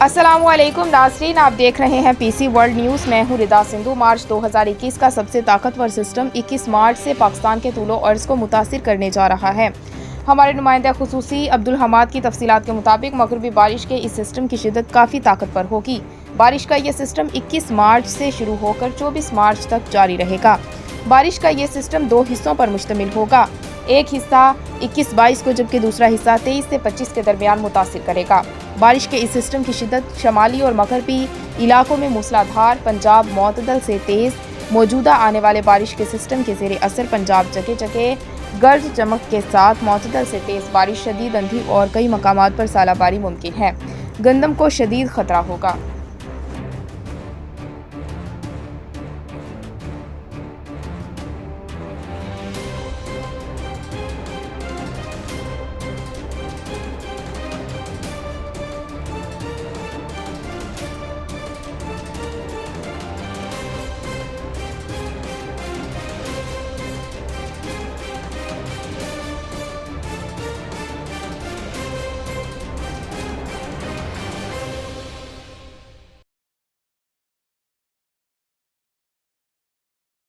अस्सलामुअलैकुम नाज़रीन, आप देख रहे हैं पीसी वर्ल्ड न्यूज़। मैं हूं रिदा सिंधु। मार्च 2021 का सबसे ताकतवर सिस्टम 21 मार्च से पाकिस्तान के तूलो अर्ज़ को मुतासिर करने जा रहा है। हमारे नुमाइंदा खुसूसी अब्दुल हमाद की तफसीलात के मुताबिक मगरबी बारिश के इस सिस्टम की शिद्दत काफ़ी ताकतवर होगी। बारिश का ये सिस्टम 21 मार्च से शुरू होकर 24 मार्च तक जारी रहेगा। बारिश का ये सिस्टम 2 हिस्सों पर मुश्तमिल होगा। एक हिस्सा 21-22 को, जबकि दूसरा हिस्सा 23 से 25 के दरमियान मुतासिर करेगा। बारिश के इस सिस्टम की शिद्दत शमाली और मगरबी इलाकों में मूसलाधार, पंजाब मुअतदल से तेज़। मौजूदा आने वाले बारिश के सिस्टम के ज़ेरे असर पंजाब जगह जगह गर्ज चमक के साथ मुअतदल से तेज़ बारिश, शदीद आंधी और कई मकामात पर सालाबारी मुमकिन है। गंदम को शदीद खतरा होगा।